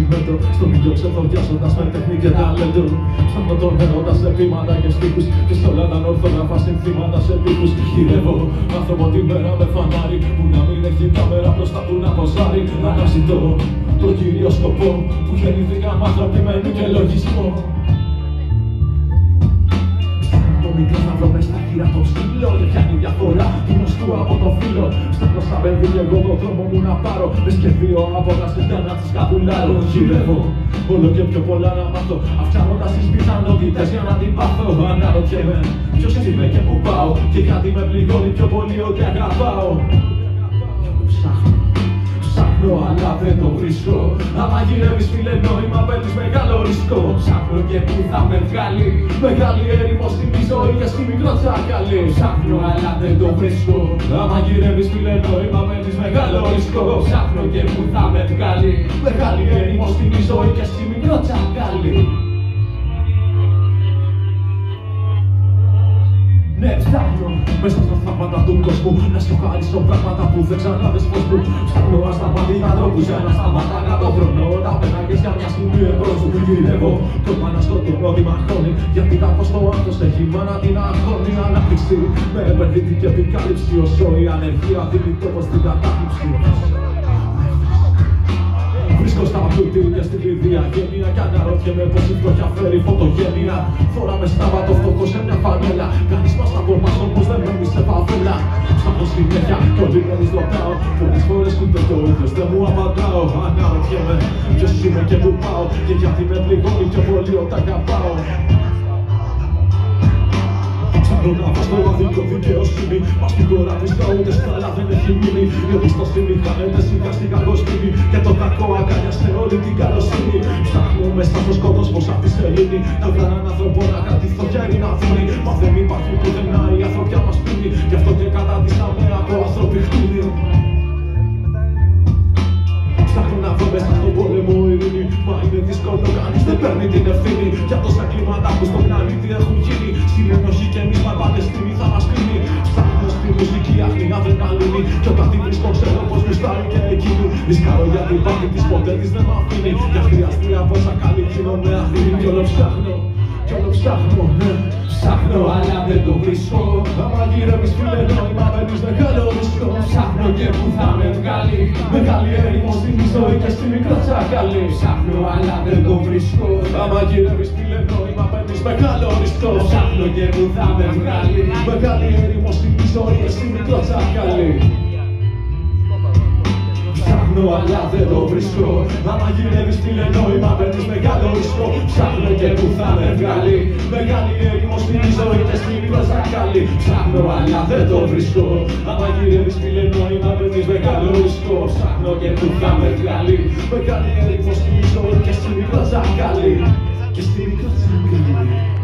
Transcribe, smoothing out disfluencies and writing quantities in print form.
τσιμέντο. Στον ήλιο ξεθοριάζοντας με τεχνή και ταλέντο. Ψάχνω τον έρωτα σε ποίηματα και στίχους. Και στο λέναν ορθόγραφα συνθήματα σε τύπους. Γυρεύω άνθρωπο τη μέρα με φανάρι. Που να μην έχει κάμερα μπροστά του να ποζάρει. Αναζητώ τον κύριο σκοπό που γεννήθηκαν άνθρωποι με νου και λογισμό. Μικρός να βρω μες στα χείρα το ψήλο. Και πιάνει διαφορά του γνωστού από το φύλλο. Στο μπροστά παιδί και εγώ το δρόμο μου να πάρω. Μες και δύο από τα σπιτιά να τις καπουλάρω. Γυρεύω όλο και πιο πολλά να μάθω. Αυξάνοντας τις πιθανότητες για να την πάθω. Αναρωτιέμαι ποιος είμαι και που πάω. Και γιατί με πληγώνει πιο πολύ ότι αγαπάω. Ψάχνω αλλά δεν το βρίσκω. Άμα γυρεύεις φίλε νόημα παίρνεις μεγάλο ρίσκο. Ψάχνω και που θα με βγάλει μεγάλη έρημο στη ζωή και στη μικρό τσακάλι. Ψάχνω αλλά δεν το βρίσκω. Άμα γυρεύεις φίλε νόημα παίρνεις μεγάλο ρίσκο. Ψάχνω και που θα με βγάλει μεγάλη έρημο στη ζωή και στη μικρό τσακάλι. Ναι, ψάχνω μέσα στα θαύματα του κόσμου να σου χαρίσω πράγματα που δεν ξανάδες πως μου. Ψάχνω ασταματικά τρόπους για να σταματάγα τον χρόνο. Τα πέταγες για μια στιγμή εμπρός σου. Γυρεύω το πάνω στο τόνο τη μαχώνει. Γιατί κάπως το άνθρωπος έχει μάνα την αγώνη ανάπτυξη. Με επενδυτική επικάλυψη όσο η ανεργία δίνει τόπο στην κατάπληψη. Βρίσκω στα πλούτη και στην κλειδία γένεια. Κι αναρωτιέμαι πως η φτώχεια φέρει φωτογένεια. Φοράμε στάβατο φτωχό σε μια φανέλα. Κανείς μας τα κορμάς όμως δεν μένει σε φαβέλα. Ψάχνω συνέχεια κι όλοι μένεις ρωτάω. Πολλές φορές ούτε το ίδιος δεν μου απαντάω. Αναρωτιέμαι ποιος είμαι και που πάω. Και γιατί με πληγώνει πιο πολύ όταν αγαπάω. Ψάχνω να βρω στο αδίκο δικαιοσύνη. Μα στην χώρα της ούτε στάλα δεν έχει μείνει. Η εμπιστοσύνη χάνεται σιγά στην καλοσύνη. Και το κακό αγκαλιάστε όλη την καλοσύνη. Ψάχνω μέσα στο σκότος πως απ' τη σελήνη. Να βγάλω έναν άνθρωπο να κρατηθώ και να δίνει. Μα δεν υπάρχει πουθενά η ανθρωπιά μας πίνει. Γι' αυτό και καταντήσαμε από άνθρωποι χτίνη. Ψάχνω να βρω μέσα στον πόλεμο ειρήνη. Μα είναι δύσκολο, κανείς δεν παίρνει την ευθύνη. Για τόσα κλίματα που στον πλανήτη έχουν γίνει. Στην ενοχή και εμείς μα πανεστήμη θα μας κρίνει. Ψάχνω στη μουσική άχνη αδρεναλίνη. Κι όταν τη βρίσκω ξέρω πως γουστάρει και εκείνη. Ρισκάρω γιατί υπάρχει της ποτέ της δεν μ' αφήνει. Κι αν χρειαστεί από όσα καλή γίνομαι αχρήνη. Κι όλο ψάχνω, κι όλο ψάχνω, ναι. Ψάχνω αλλά δεν το βρίσκω. Άμα γυρεύεις φίλε νόημα παίρνεις μεγάλο ρίσκο. Ψάχνω και που θα με βγάλει μεγάλη έρημο στη ζωή και στη μικρό τσακάλι. Ψάχνω αλλά δεν το βρίσκω. Άμα γυρεύεις φίλε νόημα παίρνεις μεγάλο ρίσκο. Ψάχνω και που θα με βγάλει μεγάλη έρημο στη ζωή και στη μικρό τσακάλι. Ψάχνω αλλά δεν το βρίσκω. Άμα γυρεύεις φίλε νόημα παίρνεις μεγάλο ρίσκο. Ψάχνω και που θα με βγάλει μεγάλη έρημο στη ζωή και στη μικρό τσακάλι. Ψάχνω αλλά δεν το βρίσκω. Άμα γυρεύεις φίλε νόημα παίρνεις μεγάλο ρίσκο. Ψάχνω και που θα με βγάλει μεγάλη έρημο στη ζωή και στη μικρό τσακάλι. Και στη μικρό τσακάλι.